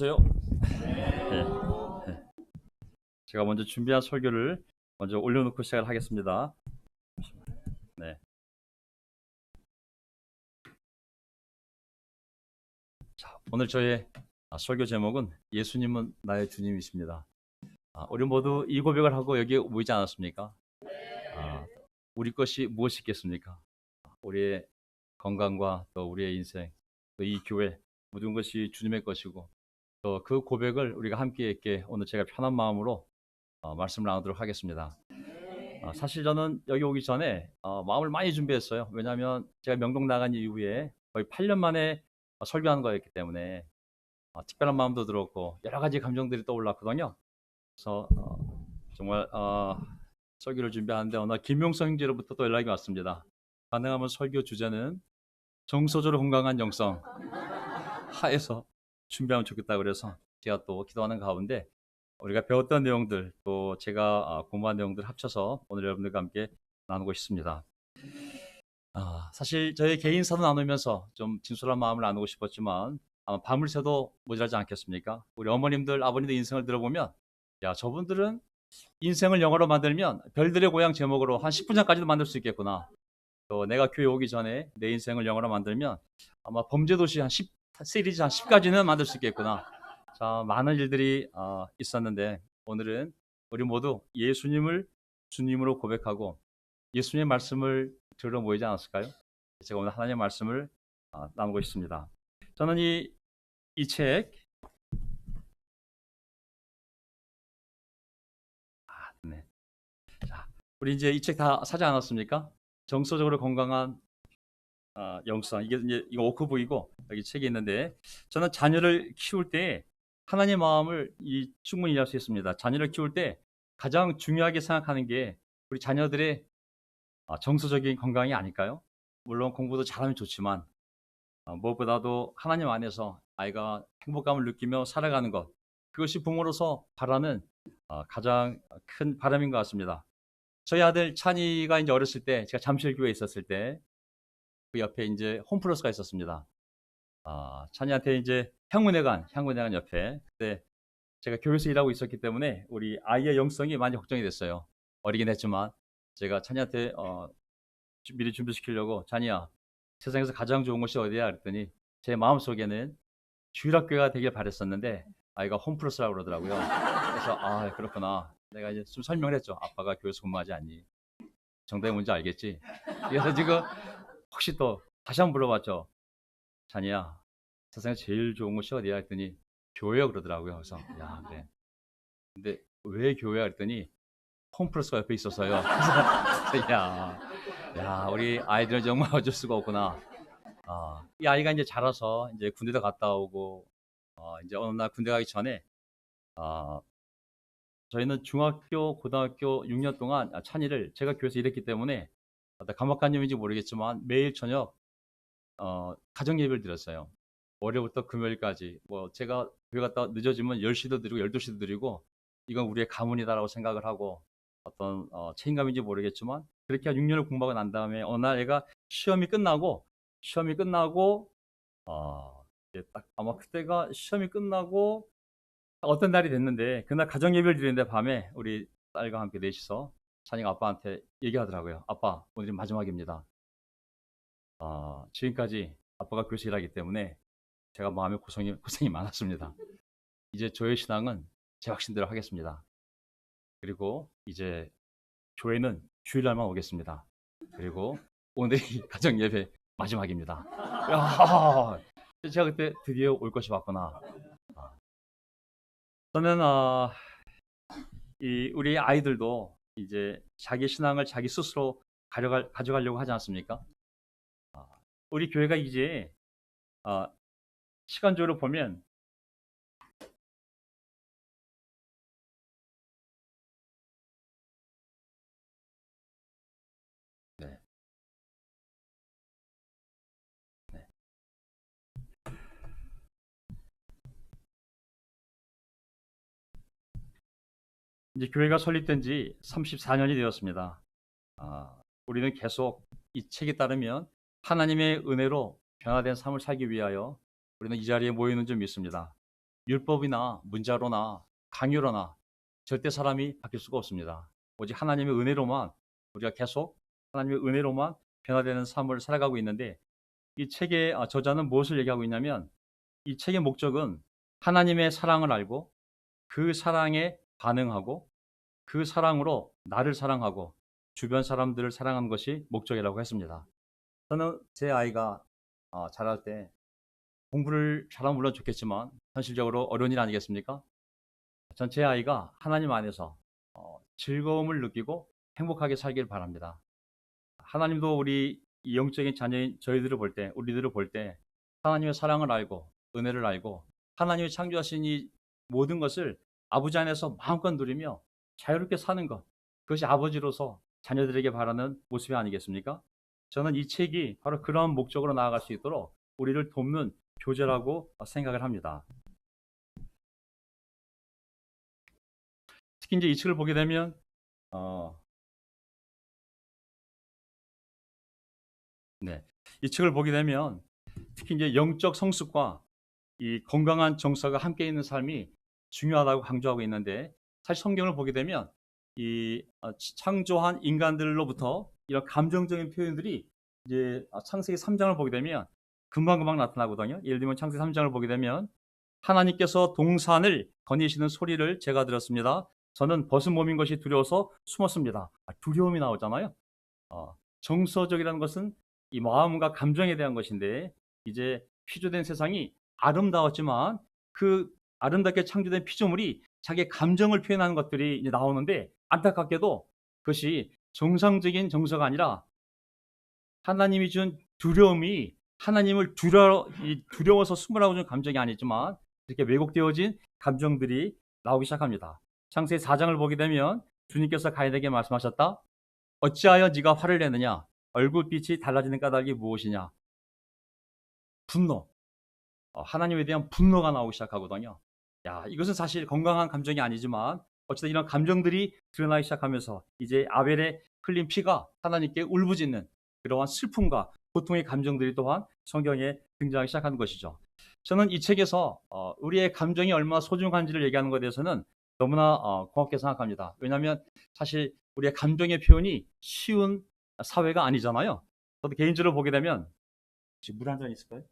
안녕하세요. 네. 네. 제가 먼저 준비한 설교를 먼저 올려놓고 시작을 하겠습니다. 네. 자, 오늘 저의 설교 제목은 예수님은 나의 주님이십니다. 우리 모두 이 고백을 하고 여기에 모이지 않았습니까? 우리 것이 무엇이 있겠습니까? 우리의 건강과 또 우리의 인생, 또 이 교회 모든 것이 주님의 것이고 또 그 고백을 우리가 함께 있게 오늘 제가 편한 마음으로 말씀을 나누도록 하겠습니다. 사실 저는 여기 오기 전에 마음을 많이 준비했어요. 왜냐하면 제가 명동 나간 이후에 거의 8년 만에 설교하는 거였기 때문에 특별한 마음도 들었고 여러 가지 감정들이 떠올랐거든요. 그래서 정말 설교를 준비하는데 어느 날 김용성 형제로부터 또 연락이 왔습니다. 가능하면 설교 주제는 정서적으로 건강한 영성 하에서 준비하면 좋겠다고 그래서 제가 또 기도하는 가운데 우리가 배웠던 내용들 또 제가 공부한 내용들 합쳐서 오늘 여러분들과 함께 나누고 싶습니다. 사실 저희 개인사도 나누면서 좀 진솔한 마음을 나누고 싶었지만 아마 밤을 새도 모자라지 않겠습니까? 우리 어머님들 아버님들 인생을 들어보면 야 저분들은 인생을 영화로 만들면 별들의 고향 제목으로 한 10분장까지도 만들 수 있겠구나. 또 내가 교회 오기 전에 내 인생을 영화로 만들면 아마 범죄도시 한 10, 시리즈 한 10까지는 만들 수 있겠구나. 자, 많은 일들이 있었는데 오늘은 우리 모두 예수님을 주님으로 고백하고 예수님의 말씀을 들으러 모이지 않았을까요? 제가 오늘 하나님의 말씀을 나누고 있습니다. 저는 이 책, 네. 자, 우리 이제 이 책 다 사지 않았습니까? 정서적으로 건강한 영성. 이게 이제 이거 워크북이고 여기 책이 있는데 저는 자녀를 키울 때 하나님의 마음을 충분히 이해할 수 있습니다. 자녀를 키울 때 가장 중요하게 생각하는 게 우리 자녀들의 정서적인 건강이 아닐까요? 물론 공부도 잘하면 좋지만 무엇보다도 하나님 안에서 아이가 행복감을 느끼며 살아가는 것 그것이 부모로서 바라는 가장 큰 바람인 것 같습니다. 저희 아들 찬이가 이제 어렸을 때 제가 잠실교회에 있었을 때 그 옆에 이제 홈플러스가 있었습니다. 찬이한테 이제 향문회관 옆에 그때 제가 교회에서 일하고 있었기 때문에 우리 아이의 영성이 많이 걱정이 됐어요. 어리긴 했지만 제가 찬이한테 미리 준비시키려고 찬이야 세상에서 가장 좋은 곳이 어디야 그랬더니 제 마음속에는 주일학교가 되길 바랬었는데 아이가 홈플러스라고 그러더라고요. 그래서 그렇구나. 내가 이제 좀 설명을 했죠. 아빠가 교회에서 근무하지 않니? 정답이 뭔지 알겠지? 그래서 지금 혹시 또 다시 한번 물어봤죠. 찬이야 세상에 제일 좋은 곳이 어디야 했더니 교회야 그러더라고요. 그래서 야 그래. 근데 왜 교회야 그랬더니 홈플러스가 옆에 있어서요. 그래서 야 우리 아이들은 정말 어쩔 수가 없구나. 이 아이가 이제 자라서 이제 군대도 갔다 오고 이제 어느 날 군대 가기 전에 어, 저희는 중학교, 고등학교 6년 동안 찬이를 제가 교회에서 일했기 때문에 감옥관념인지 모르겠지만 매일 저녁 가정 예배를 드렸어요. 월요일부터 금요일까지. 뭐 제가 교회 갔다 늦어지면 10시도 드리고 12시도 드리고 이건 우리의 가문이다라고 생각을 하고 어떤 책임감인지 모르겠지만 그렇게 한 6년을 공부하고 난 다음에 어느 날 애가 시험이 끝나고 이제 딱 아마 그때가 시험이 끝나고 어떤 날이 됐는데 그날 가정 예배를 드리는데 밤에 우리 딸과 함께 넷이서 찬이가 아빠한테 얘기하더라고요. 아빠 오늘이 마지막입니다. 지금까지 아빠가 교회에서 일하기 때문에 제가 마음에 고생이 많았습니다. 이제 저의 신앙은 제 확신대로 하겠습니다. 그리고 이제 교회는 주일날만 오겠습니다. 그리고 오늘이 가정 예배 마지막입니다. 야, 제가 그때 드디어 올 것이 왔구나. 저는 우리 아이들도 이제 자기 신앙을 자기 스스로 가져가려고 하지 않습니까? 아, 우리 교회가 이제 아, 시간적으로 보면 네, 네. 이제 교회가 설립된 지 34년이 되었습니다. 우리는 계속 이 책에 따르면 하나님의 은혜로 변화된 삶을 살기 위하여 우리는 이 자리에 모이는 줄 믿습니다. 율법이나 문자로나 강요로나 절대 사람이 바뀔 수가 없습니다. 오직 하나님의 은혜로만 우리가 계속 하나님의 은혜로만 변화되는 삶을 살아가고 있는데, 이 책의 저자는 무엇을 얘기하고 있냐면, 이 책의 목적은 하나님의 사랑을 알고 그 사랑에 반응하고 그 사랑으로 나를 사랑하고 주변 사람들을 사랑하는 것이 목적이라고 했습니다. 저는 제 아이가 자랄 때 공부를 잘하면 물론 좋겠지만 현실적으로 어려운 일 아니겠습니까? 전 제 아이가 하나님 안에서 즐거움을 느끼고 행복하게 살길 바랍니다. 하나님도 우리 이 영적인 자녀인 저희들을 볼 때, 우리들을 볼 때 하나님의 사랑을 알고 은혜를 알고 하나님이 창조하신 이 모든 것을 아버지 안에서 마음껏 누리며 자유롭게 사는 것, 그것이 아버지로서 자녀들에게 바라는 모습이 아니겠습니까? 저는 이 책이 바로 그런 목적으로 나아갈 수 있도록 우리를 돕는 교재라고 생각을 합니다. 특히 이제 이 책을 보게 되면 이 책을 보게 되면 특히 이제 영적 성숙과 이 건강한 정서가 함께 있는 삶이 중요하다고 강조하고 있는데, 사실 성경을 보게 되면 이 창조한 인간들로부터 이런 감정적인 표현들이 이제 창세기 3장을 보게 되면 금방금방 나타나거든요. 예를 들면 창세기 3장을 보게 되면 하나님께서 동산을 거니시는 소리를 제가 들었습니다. 저는 벗은 몸인 것이 두려워서 숨었습니다. 두려움이 나오잖아요. 정서적이라는 것은 이 마음과 감정에 대한 것인데, 이제 피조된 세상이 아름다웠지만 그 아름답게 창조된 피조물이 자기의 감정을 표현하는 것들이 이제 나오는데, 안타깝게도 그것이 정상적인 정서가 아니라 하나님이 준 두려움이 하나님을 두려워서 숨으라고 준 감정이 아니지만 이렇게 왜곡되어진 감정들이 나오기 시작합니다. 창세기 4장을 보게 되면 주님께서 가인에게 말씀하셨다. 어찌하여 네가 화를 내느냐? 얼굴빛이 달라지는 까닭이 무엇이냐? 분노. 하나님에 대한 분노가 나오기 시작하거든요. 이것은 사실 건강한 감정이 아니지만 어쨌든 이런 감정들이 드러나기 시작하면서 이제 아벨의 흘린 피가 하나님께 울부짖는 그러한 슬픔과 고통의 감정들이 또한 성경에 등장하기 시작하는 것이죠. 저는 이 책에서 우리의 감정이 얼마나 소중한지를 얘기하는 것에 대해서는 너무나 고맙게 생각합니다. 왜냐하면 사실 우리의 감정의 표현이 쉬운 사회가 아니잖아요. 저도 개인적으로 보게 되면, 혹시 물 한 잔 있을까요?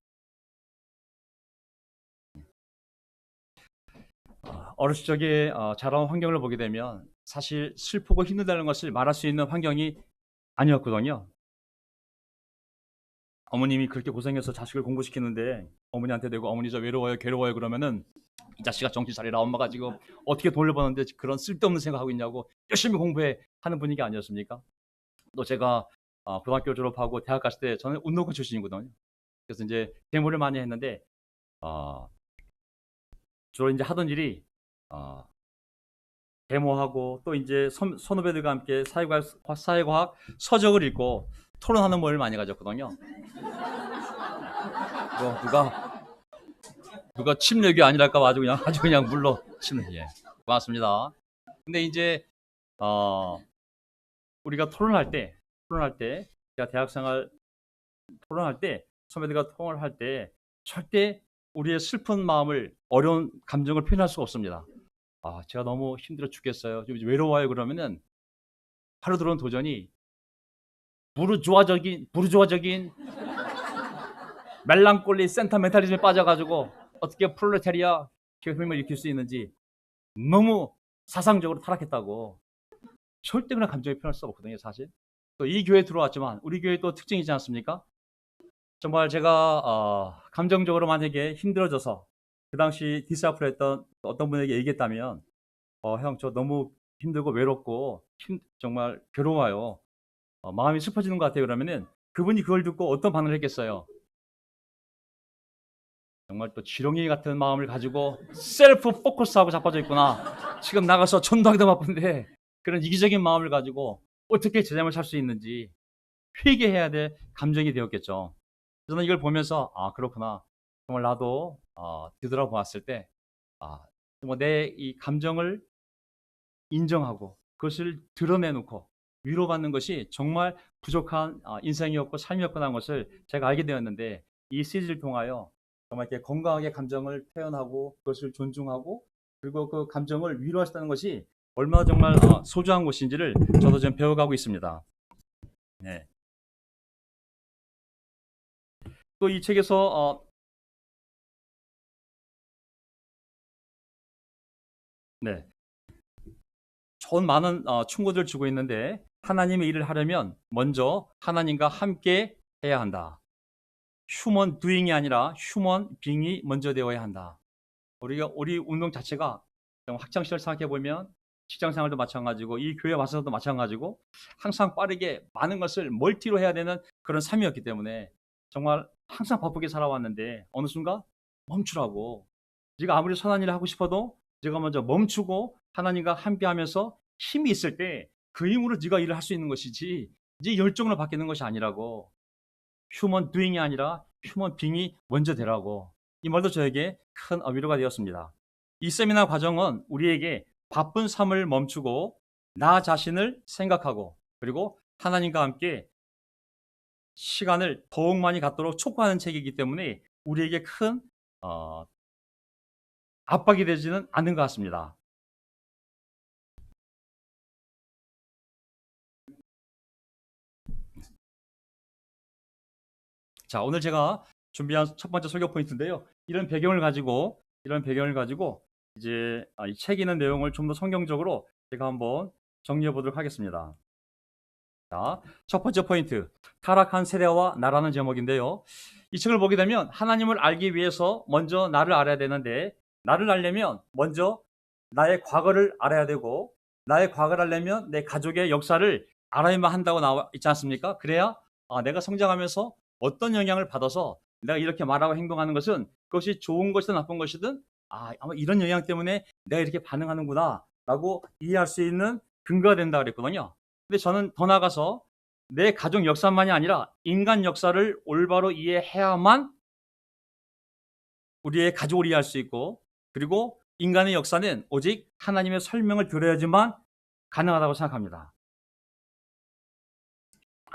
어렸을 적에 자라온 환경을 보게 되면 사실 슬프고 힘들다는 것을 말할 수 있는 환경이 아니었거든요. 어머님이 그렇게 고생해서 자식을 공부시키는데 어머니한테 대고 어머니 저 외로워요 괴로워요 그러면은 이 자식아 정신 차리라, 엄마가 지금 어떻게 돌려보는데 그런 쓸데없는 생각하고 있냐고, 열심히 공부해 하는 분위기 아니었습니까? 또 제가 고등학교 졸업하고 대학 갔을 때 저는 운동과 출신이거든요. 그래서 이제 데모를 많이 했는데 주로 이제 하던 일이 어, 데모하고 또 이제 선후배들과 함께 사회과학 서적을 읽고 토론하는 모임을 많이 가졌거든요. 누가 침 내기 아니랄까 봐 아주 그냥 물로 침 내기. 예. 고맙습니다. 근데 이제 우리가 토론할 때 제가 대학생활 토론할 때 선배들과 토론을 할 때 절대 우리의 슬픈 마음을, 어려운 감정을 표현할 수가 없습니다. 제가 너무 힘들어 죽겠어요. 좀 외로워요. 그러면은 하루 들어온 도전이 부르주아적인 멜랑콜리 센터멘탈리즘에 빠져가지고 어떻게 프롤레타리아 혁명을 일으킬 수 있는지 너무 사상적으로 타락했다고. 절대 그런 감정을 표현할 수 없거든요, 사실. 또 이 교회에 들어왔지만 우리 교회 또 특징이지 않습니까? 정말 제가 감정적으로 만약에 힘들어져서 그 당시 디스아프를 했던 어떤 분에게 얘기했다면 형 저 너무 힘들고 외롭고 정말 괴로워요. 마음이 슬퍼지는 것 같아요. 그러면은 그분이 그걸 듣고 어떤 반응을 했겠어요? 정말 또 지렁이 같은 마음을 가지고 셀프 포커스하고 자빠져 있구나. 지금 나가서 전도하기도 바쁜데 그런 이기적인 마음을 가지고 어떻게 제자을 살 수 있는지 회개해야 될 감정이 되었겠죠. 저는 이걸 보면서 그렇구나. 정말 나도 뒤돌아보았을 때 정말 내 이 감정을 인정하고 그것을 드러내놓고 위로받는 것이 정말 부족한 인생이었고 삶이었구나 하는 것을 제가 알게 되었는데, 이 시리즈를 통하여 정말 이렇게 건강하게 감정을 표현하고 그것을 존중하고 그리고 그 감정을 위로하셨다는 것이 얼마나 정말 소중한 것인지를 저도 지금 배워가고 있습니다. 네. 또 이 책에서 네, 좋은 많은 충고들을 주고 있는데 하나님의 일을 하려면 먼저 하나님과 함께 해야 한다. 휴먼 두잉이 아니라 휴먼 빙이 먼저 되어야 한다. 우리 운동 자체가 학창 시절 생각해 보면 직장 생활도 마찬가지고 이 교회 와서도 마찬가지고 항상 빠르게 많은 것을 멀티로 해야 되는 그런 삶이었기 때문에 정말 항상 바쁘게 살아왔는데 어느 순간 멈추라고. 네가 아무리 선한 일을 하고 싶어도 네가 먼저 멈추고 하나님과 함께하면서 힘이 있을 때 그 힘으로 네가 일을 할 수 있는 것이지 네 열정으로 바뀌는 것이 아니라고. 휴먼 두잉이 아니라 휴먼 빙이 먼저 되라고. 이 말도 저에게 큰 위로가 되었습니다. 이 세미나 과정은 우리에게 바쁜 삶을 멈추고 나 자신을 생각하고 그리고 하나님과 함께 시간을 더욱 많이 갖도록 촉구하는 책이기 때문에 우리에게 큰 어, 압박이 되지는 않는 것 같습니다. 자, 오늘 제가 준비한 첫 번째 설교 포인트인데요. 이런 배경을 가지고 이제 이 책에 있는 내용을 좀 더 성경적으로 제가 한번 정리해 보도록 하겠습니다. 자, 첫 번째 포인트, 타락한 세대와 나라는 제목인데요. 이 책을 보게 되면 하나님을 알기 위해서 먼저 나를 알아야 되는데 나를 알려면 먼저 나의 과거를 알아야 되고 나의 과거를 알려면 내 가족의 역사를 알아야만 한다고 나와 있지 않습니까? 그래야 내가 성장하면서 어떤 영향을 받아서 내가 이렇게 말하고 행동하는 것은 그것이 좋은 것이든 나쁜 것이든 아마 이런 영향 때문에 내가 이렇게 반응하는구나 라고 이해할 수 있는 근거가 된다 그랬거든요. 근데 저는 더 나아가서 내 가족 역사만이 아니라 인간 역사를 올바로 이해해야만 우리의 가족을 이해할 수 있고 그리고 인간의 역사는 오직 하나님의 설명을 들어야지만 가능하다고 생각합니다.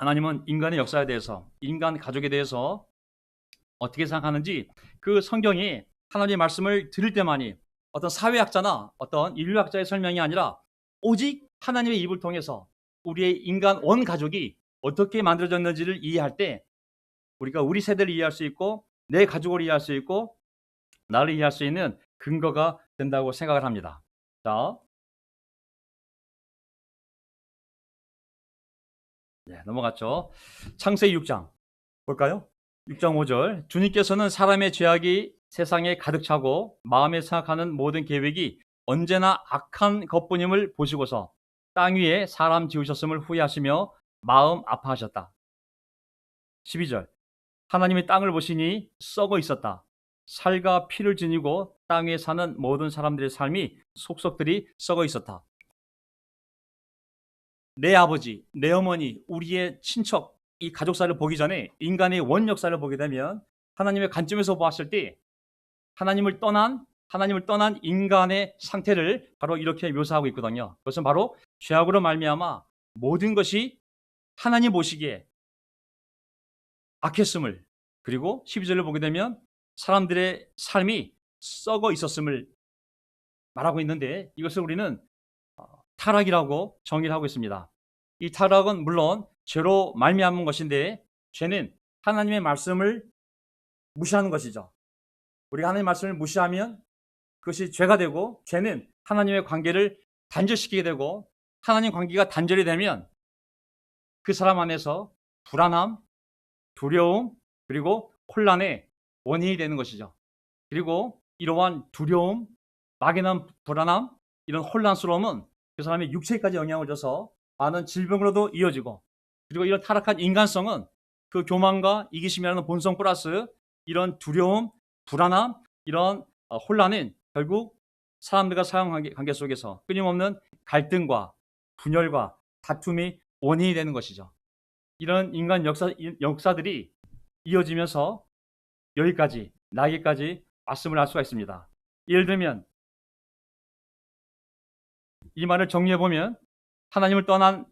하나님은 인간의 역사에 대해서 인간 가족에 대해서 어떻게 생각하는지 그 성경이 하나님의 말씀을 들을 때만이 어떤 사회학자나 어떤 인류학자의 설명이 아니라 오직 하나님의 입을 통해서 우리의 인간 온 가족이 어떻게 만들어졌는지를 이해할 때 우리가 우리 세대를 이해할 수 있고 내 가족을 이해할 수 있고 나를 이해할 수 있는 근거가 된다고 생각을 합니다. 자, 네, 넘어갔죠. 창세기 6장 볼까요? 6장 5절. 주님께서는 사람의 죄악이 세상에 가득 차고 마음에 생각하는 모든 계획이 언제나 악한 것뿐임을 보시고서 땅 위에 사람 지으셨음을 후회하시며 마음 아파하셨다. 12절. 하나님이 땅을 보시니 썩어 있었다. 살과 피를 지니고 땅에 사는 모든 사람들의 삶이 속속들이 썩어 있었다. 내 아버지, 내 어머니, 우리의 친척, 이 가족사를 보기 전에 인간의 원 역사를 보게 되면 하나님의 관점에서 보았을 때 하나님을 떠난 인간의 상태를 바로 이렇게 묘사하고 있거든요. 그것은 바로 죄악으로 말미암아 모든 것이 하나님 보시기에 악했음을 그리고 12절을 보게 되면 사람들의 삶이 썩어 있었음을 말하고 있는데 이것을 우리는 타락이라고 정의를 하고 있습니다. 이 타락은 물론 죄로 말미암은 것인데 죄는 하나님의 말씀을 무시하는 것이죠. 우리가 하나님의 말씀을 무시하면 그것이 죄가 되고 죄는 하나님의 관계를 단절시키게 되고 하나님 관계가 단절이 되면 그 사람 안에서 불안함, 두려움 그리고 혼란의 원인이 되는 것이죠. 그리고 이러한 두려움, 막연한 불안함, 이런 혼란스러움은 그 사람의 육체까지 영향을 줘서 많은 질병으로도 이어지고 그리고 이런 타락한 인간성은 그 교만과 이기심이라는 본성 플러스 이런 두려움, 불안함, 이런 혼란은 결국 사람들과 사회관계 속에서 끊임없는 갈등과 분열과 다툼이 원인이 되는 것이죠. 이런 인간 역사들이 이어지면서 여기까지 나에게까지 말씀을 할 수가 있습니다. 예를 들면 이 말을 정리해 보면 하나님을 떠난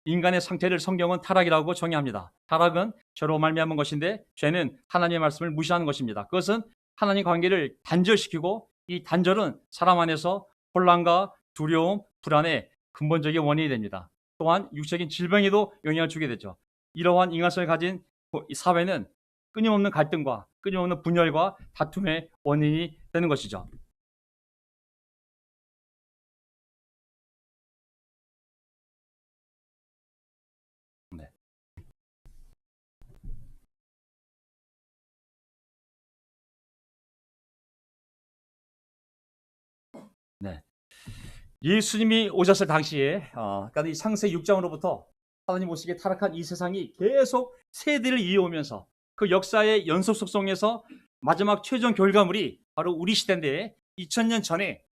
인간의 상태를 성경은 타락이라고 정의합니다. 타락은 죄로 말미암은 것인데 죄는 하나님의 말씀을 무시하는 것입니다. 그것은 하나님 관계를 단절시키고 이 단절은 사람 안에서 혼란과 두려움, 불안의 근본적인 원인이 됩니다. 또한 육적인 질병에도 영향을 주게 되죠. 이러한 인간성을 가진 이 사회는 끊임없는 갈등과 끊임없는 분열과 다툼의 원인이 되는 것이죠. 네. 네. 예수님이 오셨을 당시에 그러니까 이 창세기 6장으로부터 하나님 보시기에 타락한 이 세상이 계속 세대를 이어오면서 그 역사의 연속 속성에서 마지막 최종 결과물이 바로 우리 시대인데 2000년 전에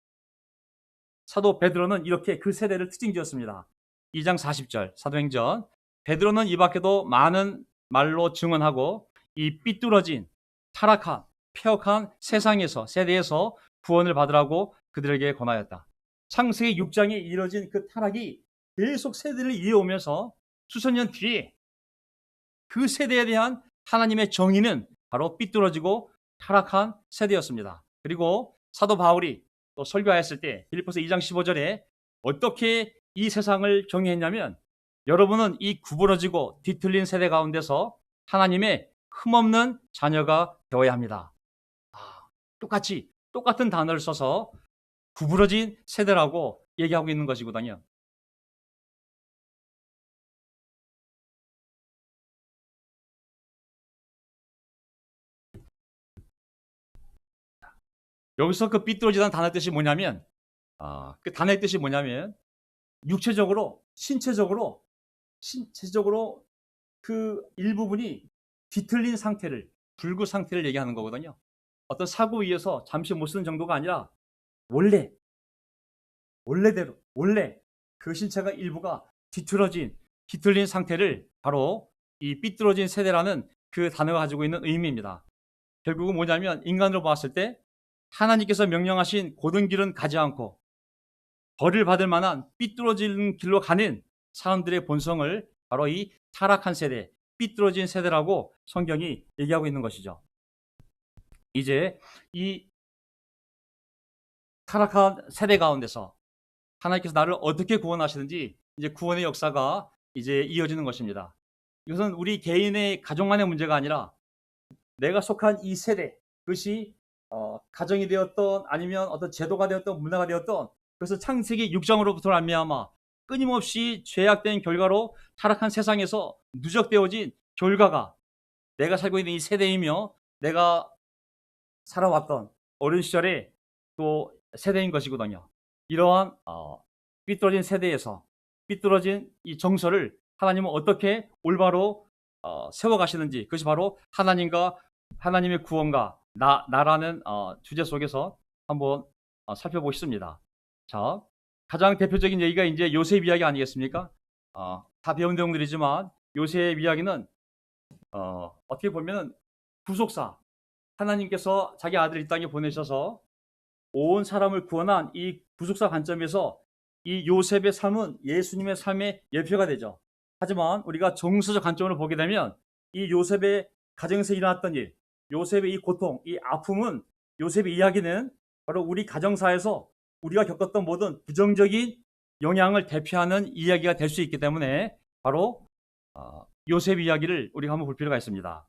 사도 베드로는 이렇게 그 세대를 특징지었습니다. 2장 40절 사도행전 베드로는 이 밖에도 많은 말로 증언하고 이 삐뚤어진 타락한 폐역한 세상에서 세대에서 구원을 받으라고 그들에게 권하였다. 창세기 6장에 이뤄진 그 타락이 계속 세대를 이어오면서 수천 년 뒤에 그 세대에 대한 하나님의 정의는 바로 삐뚤어지고 타락한 세대였습니다. 그리고 사도 바울이 또 설교하였을 때 빌립보서 2장 15절에 어떻게 이 세상을 정의했냐면 여러분은 이 구부러지고 뒤틀린 세대 가운데서 하나님의 흠없는 자녀가 되어야 합니다. 똑같은 단어를 써서 구부러진 세대라고 얘기하고 있는 것이거든요. 여기서 그 삐뚤어지다는 단어 뜻이 뭐냐면 그 단어의 뜻이 뭐냐면 육체적으로 신체적으로 그 일부분이 뒤틀린 상태를 불구 상태를 얘기하는 거거든요. 어떤 사고에 의해서 잠시 못 쓰는 정도가 아니라 원래 그 신체가 일부가 뒤틀린 상태를 바로 이 삐뚤어진 세대라는 그 단어가 가지고 있는 의미입니다. 결국은 뭐냐면 인간으로 봤을 때 하나님께서 명령하신 고든 길은 가지 않고 벌을 받을 만한 삐뚤어진 길로 가는 사람들의 본성을 바로 이 타락한 세대, 삐뚤어진 세대라고 성경이 얘기하고 있는 것이죠. 이제 이 타락한 세대 가운데서 하나님께서 나를 어떻게 구원하시는지 이제 구원의 역사가 이제 이어지는 것입니다. 이것은 우리 개인의 가족만의 문제가 아니라 내가 속한 이 세대, 그것이 가정이 되었던 아니면 어떤 제도가 되었던 문화가 되었던 그래서 창세기 6장으로부터 말미암아 끊임없이 죄악된 결과로 타락한 세상에서 누적되어진 결과가 내가 살고 있는 이 세대이며 내가 살아왔던 어린 시절의 또 세대인 것이거든요. 이러한 삐뚤어진 세대에서 삐뚤어진 이 정서를 하나님은 어떻게 올바로 세워가시는지 그것이 바로 하나님의 구원과 나라는 주제 속에서 한번 살펴보겠습니다. 자, 가장 대표적인 얘기가 이제 요셉 이야기 아니겠습니까? 다 배운 내용들이지만 요셉 이야기는 어떻게 보면 구속사 하나님께서 자기 아들을 이 땅에 보내셔서 온 사람을 구원한 이 구속사 관점에서 이 요셉의 삶은 예수님의 삶의 예표가 되죠. 하지만 우리가 정서적 관점으로 보게 되면 이 요셉의 가정에서 일어났던 일, 요셉의 이 고통, 이 아픔은 요셉의 이야기는 바로 우리 가정사에서 우리가 겪었던 모든 부정적인 영향을 대표하는 이야기가 될 수 있기 때문에 바로 요셉 이야기를 우리가 한번 볼 필요가 있습니다.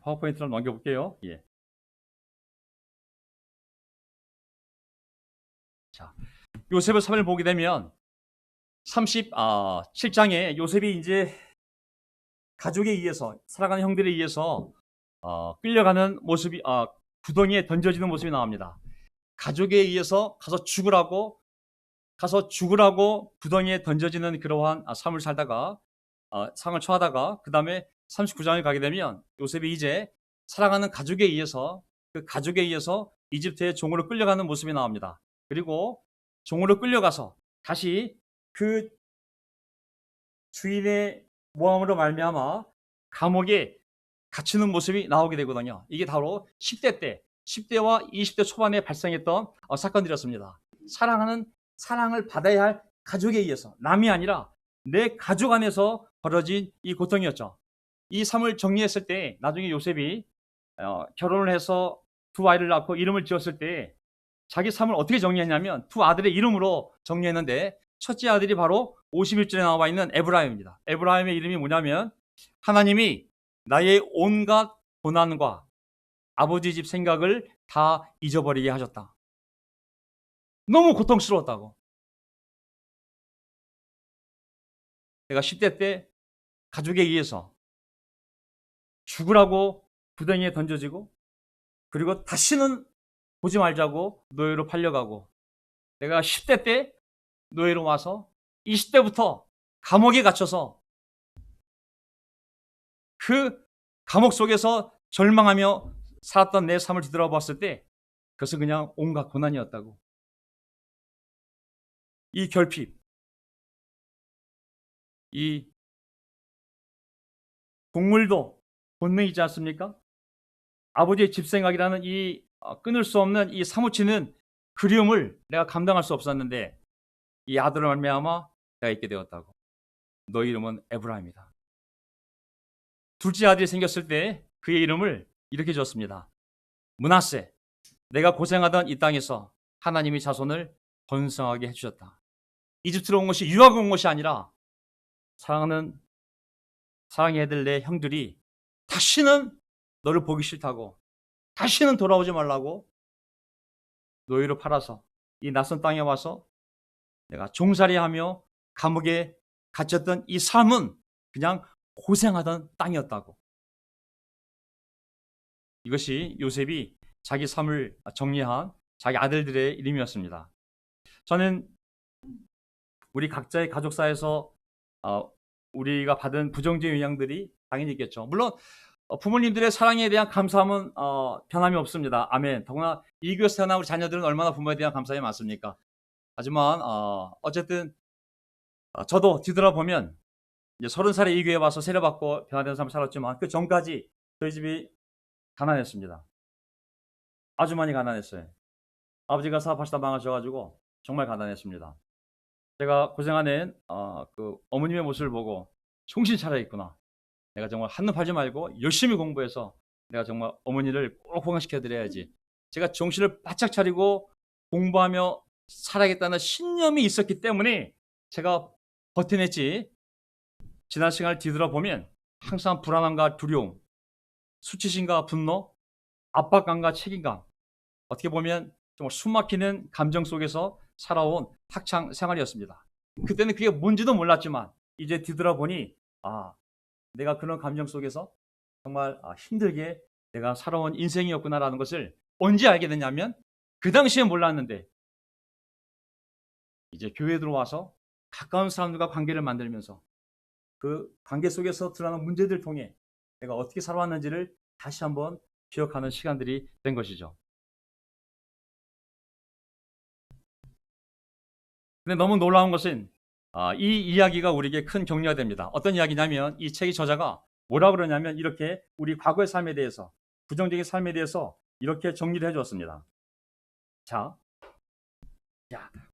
파워포인트를 넘겨볼게요. 예. 자, 요셉의 삶을 보게 되면 37장에 요셉이 이제 가족에 의해서 사랑하는 형들에 의해서 끌려가는 모습이 구덩이에 던져지는 모습이 나옵니다. 가족에 의해서 가서 죽으라고 구덩이에 던져지는 그러한 삶을 살다가 상을 처하다가 그 다음에 39장을 가게 되면 요셉이 이제 사랑하는 그 가족에 의해서 이집트의 종으로 끌려가는 모습이 나옵니다. 그리고 종으로 끌려가서 다시 그 주인의 모함으로 말미암아 감옥에 갇히는 모습이 나오게 되거든요. 이게 바로 10대 때 10대와 20대 초반에 발생했던 사건들이었습니다. 사랑을 받아야 할 가족에 의해서, 남이 아니라 내 가족 안에서 벌어진 이 고통이었죠. 이 삶을 정리했을 때 나중에 요셉이 결혼을 해서 두 아이를 낳고 이름을 지었을 때 자기 삶을 어떻게 정리했냐면 두 아들의 이름으로 정리했는데, 첫째 아들이 바로 51절에 나와 있는 에브라임입니다. 에브라임의 이름이 뭐냐면 하나님이 나의 온갖 고난과 아버지 집 생각을 다 잊어버리게 하셨다. 너무 고통스러웠다고. 내가 10대 때 가족에 의해서 죽으라고 구덩이에 던져지고, 그리고 다시는 보지 말자고 노예로 팔려가고, 내가 10대 때 노예로 와서 20대부터 감옥에 갇혀서 그 감옥 속에서 절망하며 살았던 내 삶을 뒤돌아봤을 때 그것은 그냥 온갖 고난이었다고. 이 결핍, 이 동물도 본능이지 않습니까? 아버지의 집생각이라는 이 끊을 수 없는 이 사무치는 그리움을 내가 감당할 수 없었는데 이 아들을 말미암아 내가 있게 되었다고. 너희 이름은 에브라임이다. 둘째 아들이 생겼을 때 그의 이름을 이렇게 지었습니다. 므낫세. 내가 고생하던 이 땅에서 하나님이 자손을 번성하게 해주셨다. 이집트로 온 것이 유학 온 것이 아니라 사랑하는 사랑의 애들 내 형들이 다시는 너를 보기 싫다고, 다시는 돌아오지 말라고 노예로 팔아서 이 낯선 땅에 와서 내가 종살이하며 감옥에 갇혔던 이 삶은 그냥 고생하던 땅이었다고. 이것이 요셉이 자기 삶을 정리한 자기 아들들의 이름이었습니다. 저는 우리 각자의 가족사에서 우리가 받은 부정적인 영향들이 당연히 있겠죠. 물론 부모님들의 사랑에 대한 감사함은 변함이 없습니다. 아멘. 더구나 이 교회에서 태어난 우리 자녀들은 얼마나 부모에 대한 감사함이 많습니까? 하지만 어쨌든 저도 뒤돌아보면 이제 30살에 이 교회에 와서 세례받고 변화된 삶을 살았지만 그 전까지 저희 집이 가난했습니다. 아주 많이 가난했어요. 아버지가 사업하시다 망하셔가지고 정말 가난했습니다. 제가 고생하는 그 어머님의 모습을 보고 정신 차려 있구나. 내가 정말 한눈 팔지 말고 열심히 공부해서 내가 정말 어머니를 꼭 건강시켜 드려야지. 제가 정신을 바짝 차리고 공부하며 살아야겠다는 신념이 있었기 때문에 제가 버텨냈지. 지난 시간을 뒤돌아보면 항상 불안함과 두려움, 수치심과 분노, 압박감과 책임감, 어떻게 보면 정말 숨막히는 감정 속에서 살아온 학창 생활이었습니다. 그때는 그게 뭔지도 몰랐지만 이제 뒤돌아보니 내가 그런 감정 속에서 정말 힘들게 내가 살아온 인생이었구나라는 것을 언제 알게 됐냐면 그 당시에 몰랐는데 이제 교회에 들어와서 가까운 사람들과 관계를 만들면서 그 관계 속에서 드러나는 문제들을 통해 내가 어떻게 살아왔는지를 다시 한번 기억하는 시간들이 된 것이죠. 근데 너무 놀라운 것은 이 이야기가 우리에게 큰 격려가 됩니다. 어떤 이야기냐면 이 책의 저자가 뭐라 그러냐면 이렇게 우리 과거의 삶에 대해서, 부정적인 삶에 대해서 이렇게 정리를 해주었습니다. 자,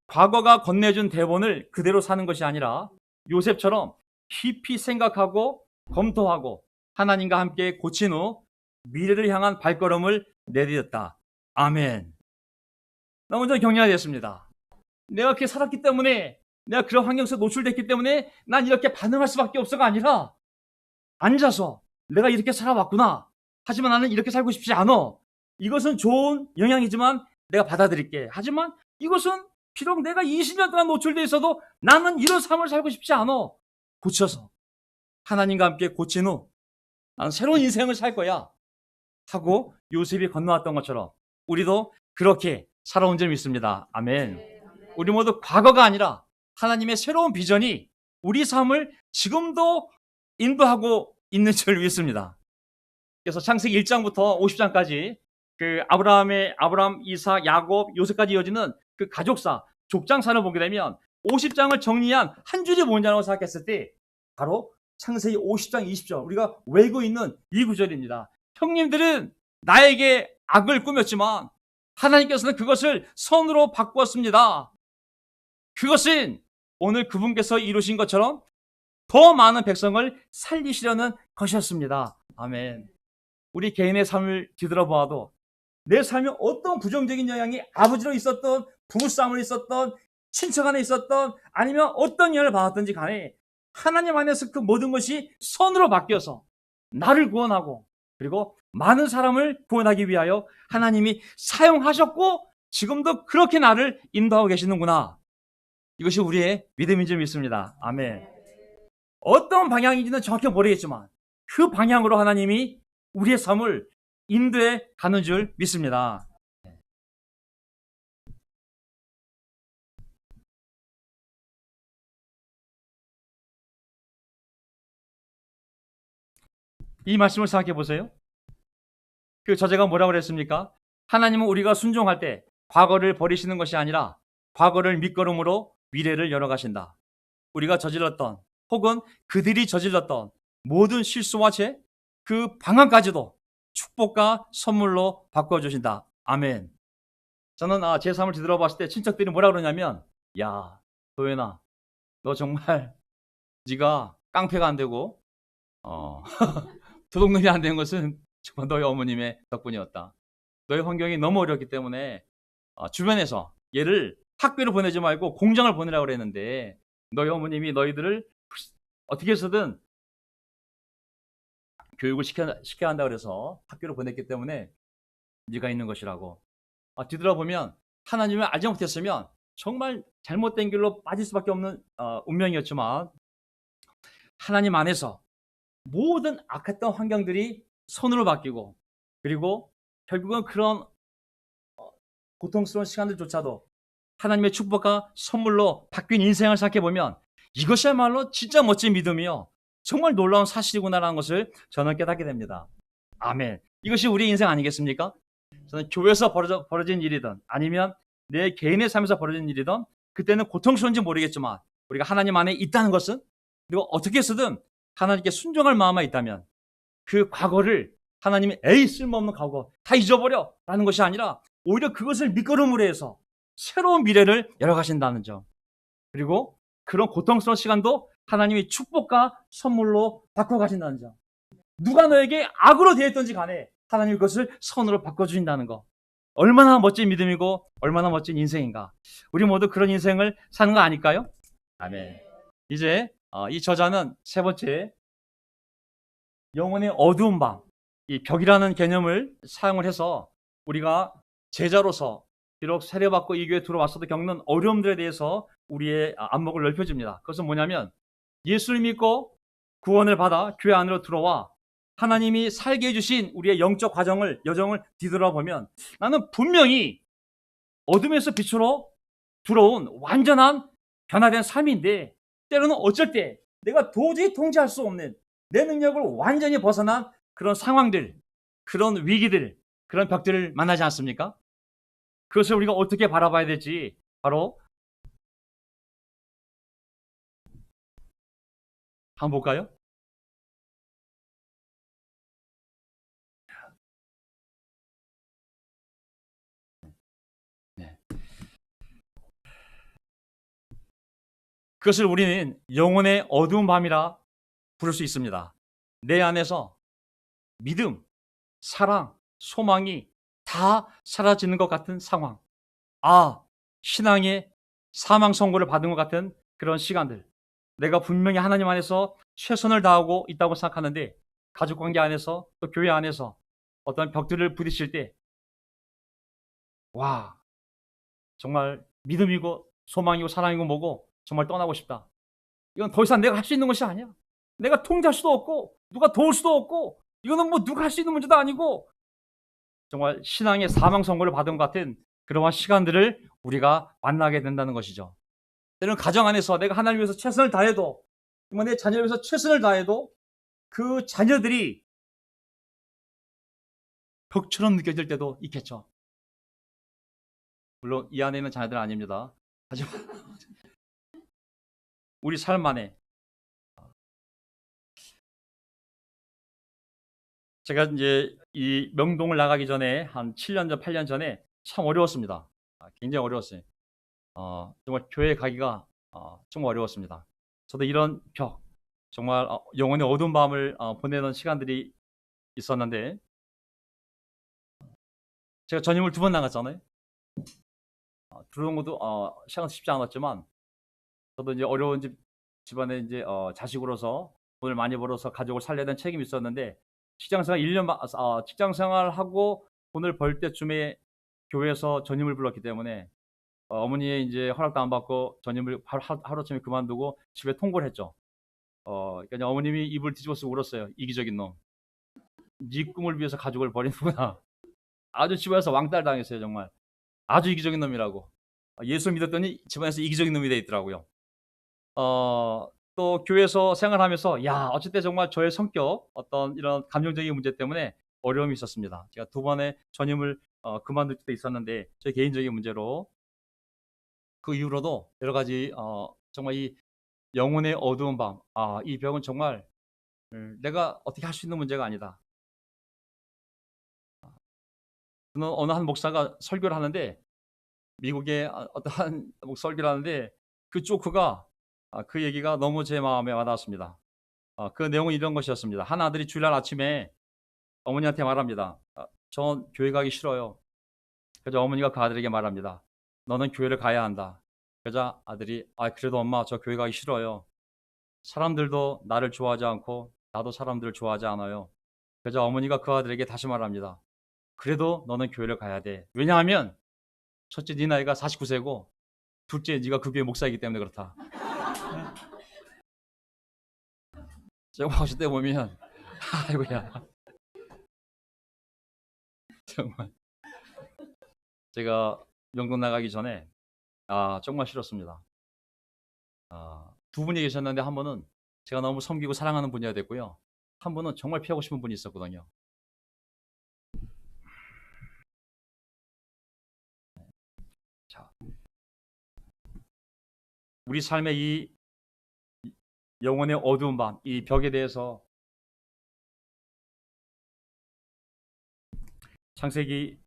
과거가 건네준 대본을 그대로 사는 것이 아니라 요셉처럼 깊이 생각하고 검토하고 하나님과 함께 고친 후 미래를 향한 발걸음을 내디뎠다. 아멘. 너무 좀 격려가 됐습니다. 내가 그렇게 살았기 때문에, 내가 그런 환경 속에 노출됐기 때문에 난 이렇게 반응할 수밖에 없어가 아니라 앉아서 내가 이렇게 살아왔구나. 하지만 나는 이렇게 살고 싶지 않아. 이것은 좋은 영향이지만 내가 받아들일게. 하지만 이것은 비록 내가 20년 동안 노출되어 있어도 나는 이런 삶을 살고 싶지 않아. 고쳐서 하나님과 함께 고친 후 나는 새로운 인생을 살 거야 하고 요셉이 건너왔던 것처럼 우리도 그렇게 살아온 점이 있습니다. 아멘. 우리 모두 과거가 아니라 하나님의 새로운 비전이 우리 삶을 지금도 인도하고 있는 줄 믿습니다. 그래서 창세기 1장부터 50장까지 그 아브라함, 이삭, 야곱, 요셉까지 이어지는 그 가족사, 족장사를 보게 되면 50장을 정리한 한 줄이 뭐냐고 생각했을 때 바로 창세기 50장 20절, 우리가 외고 있는 이 구절입니다. 형님들은 나에게 악을 꾸몄지만 하나님께서는 그것을 선으로 바꾸었습니다. 그것은 오늘 그분께서 이루신 것처럼 더 많은 백성을 살리시려는 것이었습니다. 아멘. 우리 개인의 삶을 뒤돌아보아도 내 삶에 어떤 부정적인 영향이 아버지로 있었던, 부부싸움을 있었던, 친척 안에 있었던, 아니면 어떤 영향을 받았든지 간에 하나님 안에서 그 모든 것이 선으로 바뀌어서 나를 구원하고 그리고 많은 사람을 구원하기 위하여 하나님이 사용하셨고 지금도 그렇게 나를 인도하고 계시는구나. 이것이 우리의 믿음인 줄 믿습니다. 아멘. 어떤 방향인지는 정확히 모르겠지만 그 방향으로 하나님이 우리의 삶을 인도해 가는 줄 믿습니다. 이 말씀을 생각해 보세요. 그 저자가 뭐라고 그랬습니까? 하나님은 우리가 순종할 때 과거를 버리시는 것이 아니라 과거를 밑거름으로 미래를 열어가신다. 우리가 저질렀던 혹은 그들이 저질렀던 모든 실수와 죄, 그 방향까지도 축복과 선물로 바꿔주신다. 아멘. 저는 제 삶을 뒤돌아봤을 때 친척들이 뭐라 그러냐면, 야, 도현아, 너 정말 네가 깡패가 안 되고 도둑놈이 안 된 것은 정말 너희 어머님의 덕분이었다. 너희 환경이 너무 어렵기 때문에 주변에서 얘를 학교를 보내지 말고 공장을 보내라고 그랬는데 너희 어머님이 너희들을 어떻게 해서든 교육을 시켜야 한다 그래서 학교를 보냈기 때문에 네가 있는 것이라고. 뒤돌아보면 하나님을 알지 못했으면 정말 잘못된 길로 빠질 수밖에 없는 운명이었지만 하나님 안에서 모든 악했던 환경들이 선으로 바뀌고 그리고 결국은 그런 고통스러운 시간들조차도 하나님의 축복과 선물로 바뀐 인생을 생각해보면 이것이야말로 진짜 멋진 믿음이요 정말 놀라운 사실이구나라는 것을 저는 깨닫게 됩니다. 아멘. 이것이 우리 인생 아니겠습니까? 저는 교회에서 벌어진 일이든 아니면 내 개인의 삶에서 벌어진 일이든 그때는 고통스러운지 모르겠지만 우리가 하나님 안에 있다는 것은 그리고 어떻게 해서든 하나님께 순종할 마음만 있다면 그 과거를 하나님이 에이 쓸모없는 과거 다 잊어버려 라는 것이 아니라 오히려 그것을 밑거름으로 해서 새로운 미래를 열어가신다는 점 그리고 그런 고통스러운 시간도 하나님이 축복과 선물로 바꿔가신다는 점 누가 너에게 악으로 대했던지 간에 하나님이 그것을 선으로 바꿔주신다는 것 얼마나 멋진 믿음이고 얼마나 멋진 인생인가. 우리 모두 그런 인생을 사는 거 아닐까요? 아멘. 이제 이 저자는 세 번째 영혼의 어두운 밤, 이 벽이라는 개념을 사용을 해서 우리가 제자로서 비록 세례받고 이 교회에 들어왔어도 겪는 어려움들에 대해서 우리의 안목을 넓혀줍니다. 그것은 뭐냐면 예수를 믿고 구원을 받아 교회 안으로 들어와 하나님이 살게 해주신 우리의 영적 여정을 뒤돌아보면 나는 분명히 어둠에서 빛으로 들어온 완전한 변화된 삶인데 때로는 어쩔 때 내가 도저히 통제할 수 없는 내 능력을 완전히 벗어난 그런 상황들, 그런 위기들, 그런 벽들을 만나지 않습니까? 그것을 우리가 어떻게 바라봐야 될지 바로 한번 볼까요? 네. 그것을 우리는 영혼의 어두운 밤이라 부를 수 있습니다. 내 안에서 믿음, 사랑, 소망이 다 사라지는 것 같은 상황. 신앙의 사망 선고를 받은 것 같은 그런 시간들. 내가 분명히 하나님 안에서 최선을 다하고 있다고 생각하는데 가족관계 안에서 또 교회 안에서 어떤 벽들을 부딪힐 때 정말 믿음이고 소망이고 사랑이고 뭐고 정말 떠나고 싶다. 이건 더 이상 내가 할 수 있는 것이 아니야. 내가 통제할 수도 없고 누가 도울 수도 없고 이거는 뭐 누가 할 수 있는 문제도 아니고 정말 신앙의 사망 선고를 받은 것 같은 그러한 시간들을 우리가 만나게 된다는 것이죠. 때로는 가정 안에서 내가 하나님 위해서 최선을 다해도 내 자녀를 위해서 최선을 다해도 그 자녀들이 벽처럼 느껴질 때도 있겠죠. 물론 이 안에 있는 자녀들은 아닙니다. 하지만 우리 삶 안에 제가 이제 이 명동을 나가기 전에 한 7년 전, 8년 전에 참 어려웠습니다. 굉장히 어려웠어요. 정말 교회 가기가 정말 어려웠습니다. 저도 이런 벽, 정말 영혼의 어두운 밤을 보내는 시간들이 있었는데, 제가 전임을 2번 나갔잖아요. 들어온 것도 시간은 쉽지 않았지만, 저도 이제 어려운 집안에 이제 자식으로서 돈을 많이 벌어서 가족을 살려야 되는 책임이 있었는데, 직장생활 1년 직장생활하고 돈을 벌 때쯤에 교회에서 전임을 불렀기 때문에 어머니의 이제 허락도 안 받고 전임을 하루아침에 그만두고 집에 통보를 했죠. 그러니까 어머님이 입을 뒤집어 쓰고 울었어요. 이기적인 놈. 네 꿈을 위해서 가족을 버리는구나. 아주 집안에서 왕따를 당했어요, 정말. 아주 이기적인 놈이라고. 예수 믿었더니 집안에서 이기적인 놈이 돼 있더라고요. 또 교회에서 생활하면서 어쨌든 정말 저의 성격, 어떤 이런 감정적인 문제 때문에 어려움이 있었습니다. 제가 2번의 전임을 그만둘 때도 있었는데, 제 개인적인 문제로 그 이후로도 여러 가지 정말 이 영혼의 어두운 밤, 이 벽은 정말 내가 어떻게 할 수 있는 문제가 아니다. 어느 한 목사가 설교를 하는데, 미국의 어떠한 설교를 하는데, 그 조크가 그 얘기가 너무 제 마음에 와닿았습니다. 그 내용은 이런 것이었습니다. 한 아들이 주일날 아침에 어머니한테 말합니다. 전 교회 가기 싫어요. 그래서 어머니가 그 아들에게 말합니다. 너는 교회를 가야 한다. 그러자 아들이 그래도 엄마 저 교회 가기 싫어요. 사람들도 나를 좋아하지 않고 나도 사람들을 좋아하지 않아요. 그러자 어머니가 그 아들에게 다시 말합니다. 그래도 너는 교회를 가야 돼. 왜냐하면 첫째 네 나이가 49세고 둘째 네가 그 교회 목사이기 때문에 그렇다. 제가 하실 때 보면 아이고야 정말 제가 명동 나가기 전에 정말 싫었습니다. 2분이 계셨는데 한 분은 제가 너무 섬기고 사랑하는 분이어야 됐고요. 한 분은 정말 피하고 싶은 분이 있었거든요. 자, 우리 삶의 이 영혼의 어두운 밤, 이 벽에 대해서 창세기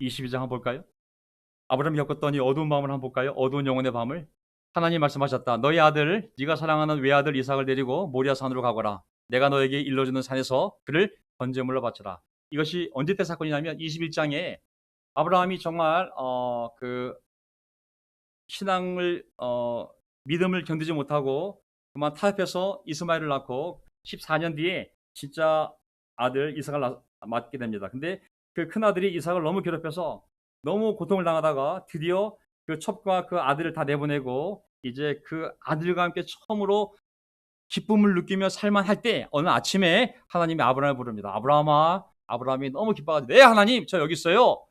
22장 한번 볼까요? 아브라함이 겪었던 이 어두운 밤을 한번 볼까요? 어두운 영혼의 밤을. 하나님 말씀하셨다. 너희 아들, 네가 사랑하는 외아들 이삭을 데리고 모리아 산으로 가거라. 내가 너에게 일러주는 산에서 그를 번제물로 바쳐라. 이것이 언제 때 사건이냐면 21장에 아브라함이 정말 그 신앙을 믿음을 견디지 못하고 그만 타협해서 이스마엘을 낳고 14년 뒤에 진짜 아들 이삭을 낳게 됩니다. 근데 그 큰아들이 이삭을 너무 괴롭혀서 너무 고통을 당하다가 드디어 그 첩과 그 아들을 다 내보내고 이제 그 아들과 함께 처음으로 기쁨을 느끼며 살만할 때 어느 아침에 하나님이 아브라함을 부릅니다. 아브라함아. 아브라함이 너무 기뻐가지고 네 하나님 저 여기 있어요.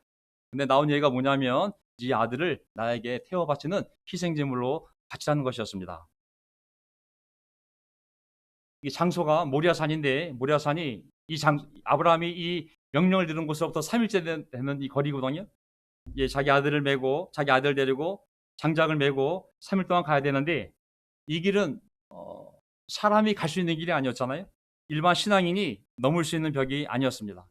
근데 나온 얘기가 뭐냐면 이 아들을 나에게 태워 바치는 희생제물로 바치라는 것이었습니다. 이 장소가 모리아산인데 모리아산이 아브라함이 이 명령을 들은 곳으로부터 3일째 되는 이 거리거든요. 자기 아들을 메고 자기 아들 데리고 장작을 메고 3일 동안 가야 되는데 이 길은 사람이 갈 수 있는 길이 아니었잖아요. 일반 신앙인이 넘을 수 있는 벽이 아니었습니다.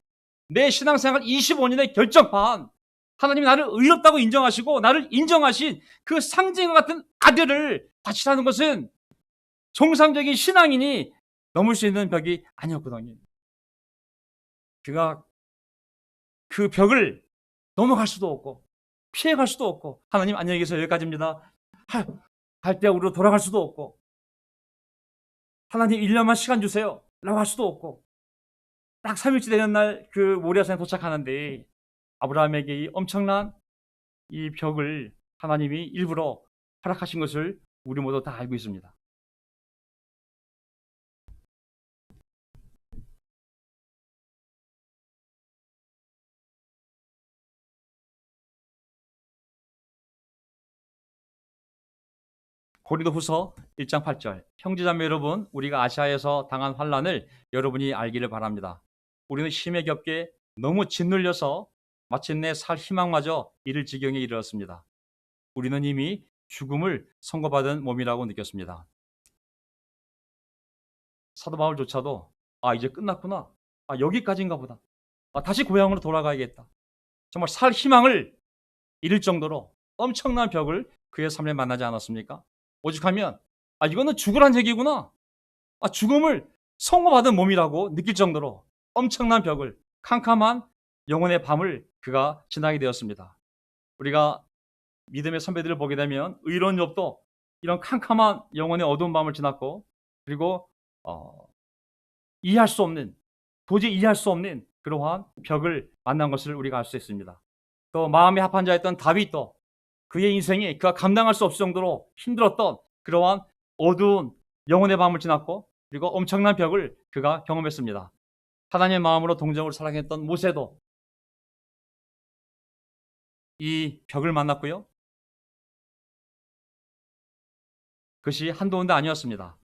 내 신앙생활 25년의 결정판, 하나님이 나를 의롭다고 인정하시고 나를 인정하신 그 상징과 같은 아들을 바치라는 것은 정상적인 신앙인이 넘을 수 있는 벽이 아니었거든요. 그가 그 벽을 넘어갈 수도 없고 피해갈 수도 없고 하나님 안녕히 계세요 여기까지입니다. 갈대우로 돌아갈 수도 없고 하나님 1년만 시간 주세요 라고 할 수도 없고 딱 3일째 되는 날 그 모리아산에 도착하는데 아브라함에게 이 엄청난 이 벽을 하나님이 일부러 허락하신 것을 우리 모두 다 알고 있습니다. 고린도후서 1장 8절 형제자매 여러분 우리가 아시아에서 당한 환난을 여러분이 알기를 바랍니다. 우리는 힘에 겹게 너무 짓눌려서 마침내 살 희망마저 잃을 지경에 이르렀습니다. 우리는 이미 죽음을 선고받은 몸이라고 느꼈습니다. 사도 바울조차도 아, 이제 끝났구나. 아, 여기까지인가 보다. 아, 다시 고향으로 돌아가야겠다. 정말 살 희망을 잃을 정도로 엄청난 벽을 그의 삶에 만나지 않았습니까? 오죽하면 아, 이거는 죽으란 얘기구나. 아, 죽음을 선고받은 몸이라고 느낄 정도로 엄청난 벽을, 캄캄한 영혼의 밤을 그가 지나게 되었습니다. 우리가 믿음의 선배들을 보게 되면 의로운 욥도 이런 캄캄한 영혼의 어두운 밤을 지났고, 그리고 이해할 수 없는, 도저히 이해할 수 없는 그러한 벽을 만난 것을 우리가 알 수 있습니다. 또 마음의 합한 자였던 다윗도 그의 인생이 그가 감당할 수 없을 정도로 힘들었던 그러한 어두운 영혼의 밤을 지났고, 그리고 엄청난 벽을 그가 경험했습니다. 하나님의 마음으로 동정을 사랑했던 모세도 이 벽을 만났고요. 그것이 한두 번도 아니었습니다.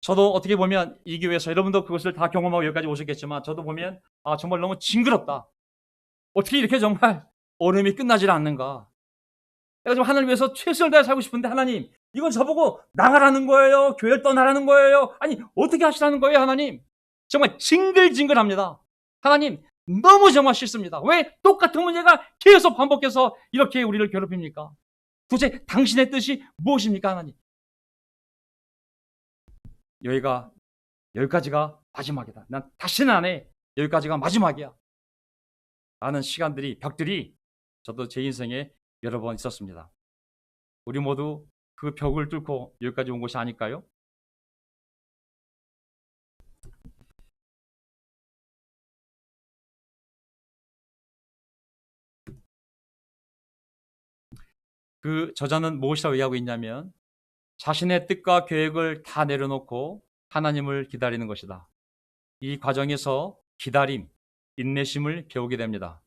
저도 어떻게 보면 이 교회에서, 여러분도 그것을 다 경험하고 여기까지 오셨겠지만, 저도 보면 아, 정말 너무 징그럽다. 어떻게 이렇게 정말 어려움이 끝나질 않는가. 내가 지금 하나님 위해서 최선을 다해 살고 싶은데, 하나님 이건 저보고 나가라는 거예요? 교회를 떠나라는 거예요? 아니, 어떻게 하시라는 거예요, 하나님? 정말 징글징글합니다. 하나님, 너무 정말 싫습니다. 왜 똑같은 문제가 계속 반복해서 이렇게 우리를 괴롭힙니까? 도대체 당신의 뜻이 무엇입니까, 하나님? 여기까지가 마지막이다. 난 다시는 안 해. 여기까지가 마지막이야. 라는 시간들이, 벽들이 저도 제 인생에 여러 번 있었습니다. 우리 모두 그 벽을 뚫고 여기까지 온 것이 아닐까요? 그 저자는 무엇이라고 얘기하고 있냐면, 자신의 뜻과 계획을 다 내려놓고 하나님을 기다리는 것이다. 이 과정에서 기다림, 인내심을 배우게 됩니다.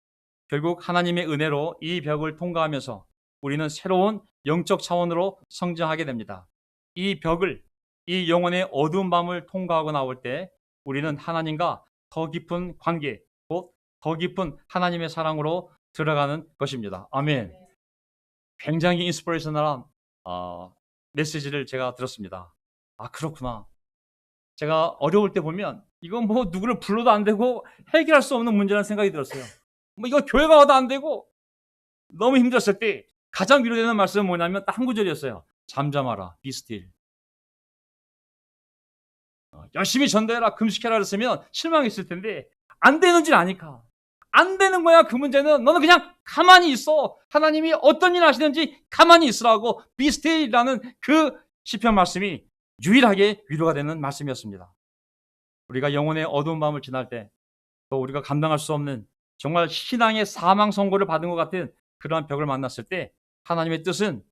결국 하나님의 은혜로 이 벽을 통과하면서 우리는 새로운 영적 차원으로 성장하게 됩니다. 이 벽을, 이 영혼의 어두운 밤을 통과하고 나올 때 우리는 하나님과 더 깊은 관계, 곧 더 깊은 하나님의 사랑으로 들어가는 것입니다. 아멘. 굉장히 인스피레이셔널한 메시지를 제가 들었습니다. 아, 그렇구나. 제가 어려울 때 보면 이건 뭐 누구를 불러도 안 되고 해결할 수 없는 문제라는 생각이 들었어요. 뭐 이거 교회가 와도 안 되고, 너무 힘들었을 때 가장 위로되는 말씀은 뭐냐면 딱 한 구절이었어요. 잠잠하라, be still. 열심히 전도해라, 금식해라 그랬으면 실망했을 텐데, 안 되는 줄 아니까. 안 되는 거야, 그 문제는. 너는 그냥 가만히 있어. 하나님이 어떤 일 하시는지 가만히 있으라고, be still이라는 그 시편 말씀이 유일하게 위로가 되는 말씀이었습니다. 우리가 영혼의 어두운 밤을 지날 때, 또 우리가 감당할 수 없는 정말 신앙의 사망 선고를 받은 것 같은 그러한 벽을 만났을 때, 하나님의 뜻은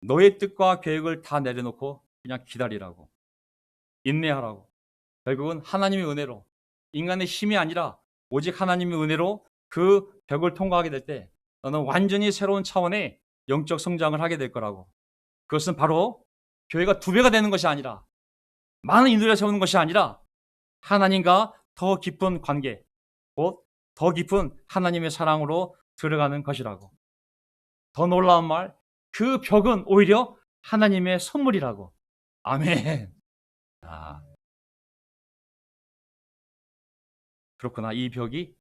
너의 뜻과 계획을 다 내려놓고 그냥 기다리라고, 인내하라고. 결국은 하나님의 은혜로, 인간의 힘이 아니라 오직 하나님의 은혜로 그 벽을 통과하게 될 때 너는 완전히 새로운 차원의 영적 성장을 하게 될 거라고. 그것은 바로 교회가 2배가 되는 것이 아니라, 많은 인도를 세우는 것이 아니라, 하나님과 더 깊은 관계, 곧 더 깊은 하나님의 사랑으로 들어가는 것이라고. 더 놀라운 말, 그 벽은 오히려 하나님의 선물이라고. 아멘. 아, 그렇구나. 이 벽이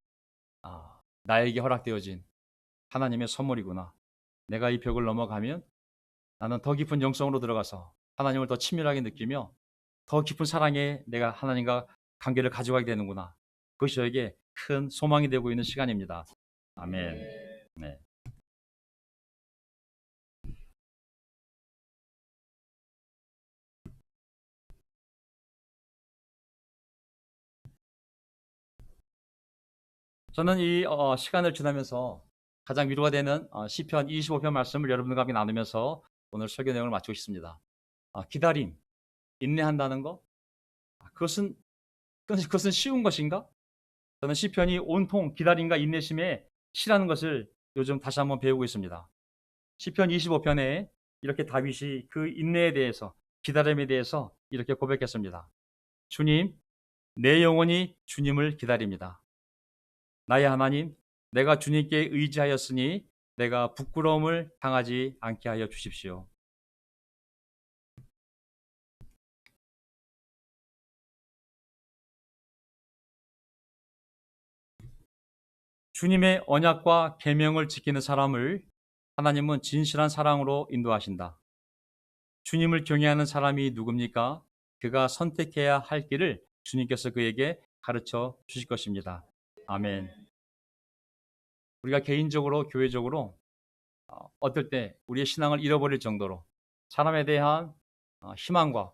나에게 허락되어진 하나님의 선물이구나. 내가 이 벽을 넘어가면 나는 더 깊은 영성으로 들어가서 하나님을 더 친밀하게 느끼며 더 깊은 사랑에 내가 하나님과 관계를 가져가게 되는구나. 그것이 저에게 큰 소망이 되고 있는 시간입니다. 아멘. 네. 저는 이 시간을 지나면서 가장 위로가 되는 시편 25편 말씀을 여러분들과 함께 나누면서 오늘 설교 내용을 마치고 싶습니다. 기다림, 인내한다는 것, 그것은 쉬운 것인가? 저는 시편이 온통 기다림과 인내심의 시라는 것을 요즘 다시 한번 배우고 있습니다. 시편 25편에 이렇게 다윗이 그 인내에 대해서, 기다림에 대해서 이렇게 고백했습니다. 주님, 내 영혼이 주님을 기다립니다. 나의 하나님, 내가 주님께 의지하였으니 내가 부끄러움을 당하지 않게 하여 주십시오. 주님의 언약과 계명을 지키는 사람을 하나님은 진실한 사랑으로 인도하신다. 주님을 경외하는 사람이 누굽니까? 그가 선택해야 할 길을 주님께서 그에게 가르쳐 주실 것입니다. 아멘. 우리가 개인적으로, 교회적으로 어떨 때 우리의 신앙을 잃어버릴 정도로 사람에 대한 희망과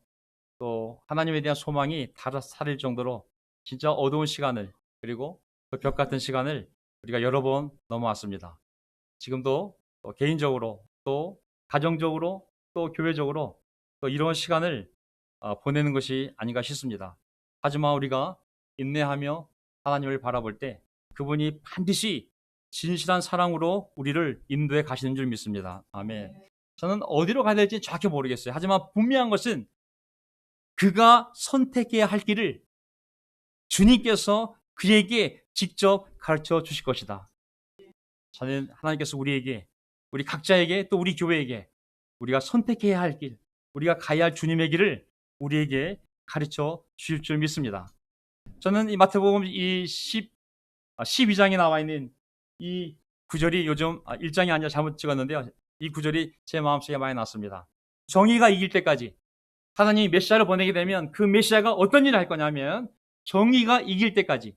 또 하나님에 대한 소망이 사릴 정도로 진짜 어두운 시간을, 그리고 그 벽 같은 시간을 우리가 여러 번 넘어왔습니다. 지금도 또 개인적으로, 또 가정적으로, 또 교회적으로 또 이런 시간을 보내는 것이 아닌가 싶습니다. 하지만 우리가 인내하며 하나님을 바라볼 때 그분이 반드시 진실한 사랑으로 우리를 인도해 가시는 줄 믿습니다. 아멘. 저는 어디로 가야 될지 정확히 모르겠어요. 하지만 분명한 것은 그가 선택해야 할 길을 주님께서 그에게 직접 가르쳐 주실 것이다. 저는 하나님께서 우리에게, 우리 각자에게, 또 우리 교회에게 우리가 선택해야 할 길, 우리가 가야 할 주님의 길을 우리에게 가르쳐 주실 줄 믿습니다. 저는 이 마태복음 이 12장에 나와 있는 이 구절이 요즘 1장이 아니라 잘못 찍었는데요. 이 구절이 제 마음속에 많이 났습니다. 정의가 이길 때까지, 하나님이 메시아를 보내게 되면 그 메시아가 어떤 일을 할 거냐면 정의가 이길 때까지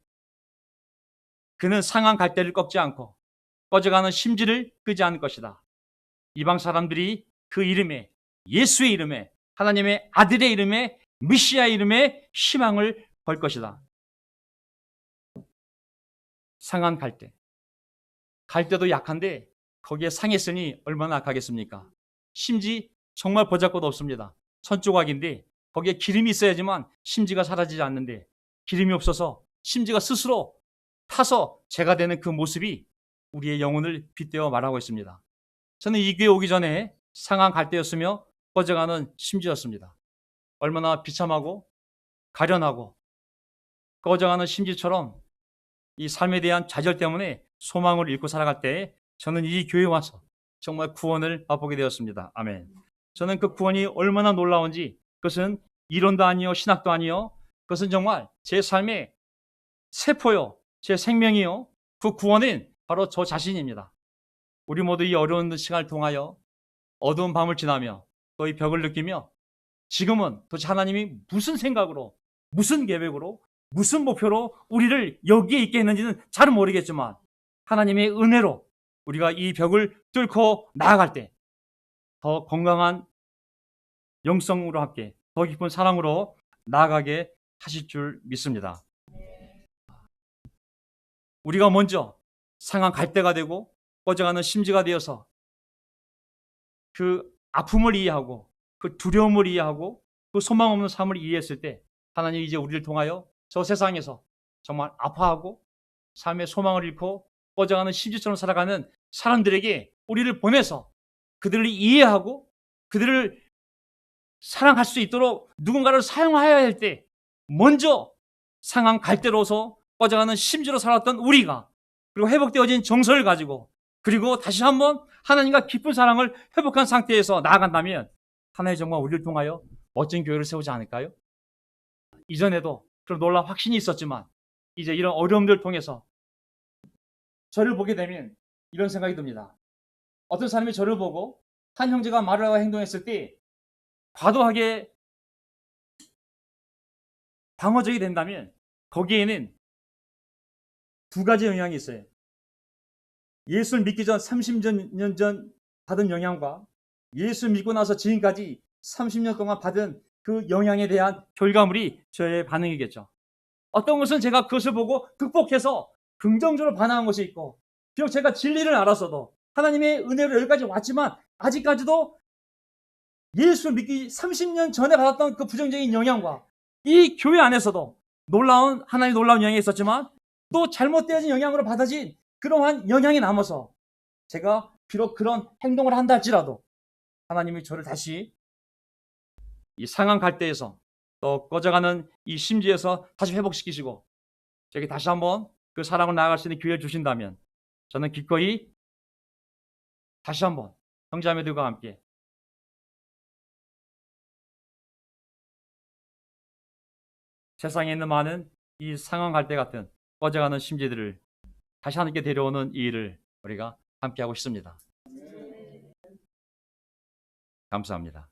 그는 상한 갈대를 꺾지 않고 꺼져가는 심지를 끄지 않을 것이다. 이방 사람들이 그 이름에, 예수의 이름에, 하나님의 아들의 이름에, 메시아의 이름에 희망을 걸 것이다. 상한 갈대. 갈대도 약한데 거기에 상했으니 얼마나 악하겠습니까? 심지 정말 보잘것 없습니다. 천조각인데 거기에 기름이 있어야지만 심지가 사라지지 않는데 기름이 없어서 심지가 스스로 타서 죄가 되는 그 모습이 우리의 영혼을 빗대어 말하고 있습니다. 저는 이 교회 오기 전에 상한 갈대였으며 꺼져가는 심지였습니다. 얼마나 비참하고 가련하고 꺼져가는 심지처럼 이 삶에 대한 좌절 때문에 소망을 잃고 살아갈 때 저는 이 교회에 와서 정말 구원을 맛보게 되었습니다. 아멘. 저는 그 구원이 얼마나 놀라운지, 그것은 이론도 아니요 신학도 아니요, 그것은 정말 제 삶의 세포요, 제 생명이요, 그 구원은 바로 저 자신입니다. 우리 모두 이 어려운 시간을 통하여 어두운 밤을 지나며 또 이 벽을 느끼며 지금은 도대체 하나님이 무슨 생각으로, 무슨 계획으로, 무슨 목표로 우리를 여기에 있게 했는지는 잘 모르겠지만 하나님의 은혜로 우리가 이 벽을 뚫고 나아갈 때 더 건강한 영성으로 함께 더 깊은 사랑으로 나아가게 하실 줄 믿습니다. 우리가 먼저 상한 갈대가 되고 꺼져가는 심지가 되어서 그 아픔을 이해하고 그 두려움을 이해하고 그 소망 없는 삶을 이해했을 때 하나님이 이제 우리를 통하여 저 세상에서 정말 아파하고 삶의 소망을 잃고 꺼져가는 심지처럼 살아가는 사람들에게 우리를 보내서 그들을 이해하고 그들을 사랑할 수 있도록 누군가를 사용하여야 할 때 먼저 상한 갈대로서 꺼져가는 심지로 살았던 우리가, 그리고 회복되어진 정서를 가지고, 그리고 다시 한번 하나님과 깊은 사랑을 회복한 상태에서 나아간다면 하나님 정말 우리를 통하여 멋진 교회를 세우지 않을까요? 이전에도 그런 놀라운 확신이 있었지만 이제 이런 어려움들을 통해서 저를 보게 되면 이런 생각이 듭니다. 어떤 사람이 저를 보고 한 형제가 말을 하고 행동했을 때 과도하게 방어적이 된다면 거기에는 두 가지 영향이 있어요. 예수를 믿기 전 30년 전 받은 영향과 예수를 믿고 나서 지금까지 30년 동안 받은 그 영향에 대한 결과물이 저의 반응이겠죠. 어떤 것은 제가 그것을 보고 극복해서 긍정적으로 반응한 것이 있고, 비록 제가 진리를 알았어도 하나님의 은혜로 여기까지 왔지만 아직까지도 예수를 믿기 30년 전에 받았던 그 부정적인 영향과 이 교회 안에서도 놀라운, 하나님의 놀라운 영향이 있었지만 또 잘못되어진 영향으로 받아진 그러한 영향이 남아서 제가 비록 그런 행동을 한다 할지라도 하나님이 저를 다시 이 상한 갈대에서 또 꺼져가는 이 심지에서 다시 회복시키시고 저에게 다시 한번 그 사랑을 나아갈 수 있는 기회를 주신다면 저는 기꺼이 다시 한번 형제자매들과 함께 세상에 있는 많은 이 상한 갈대 같은 꺼져가는 심지들을 다시 하나님께 데려오는 이 일을 우리가 함께 하고 싶습니다. 감사합니다.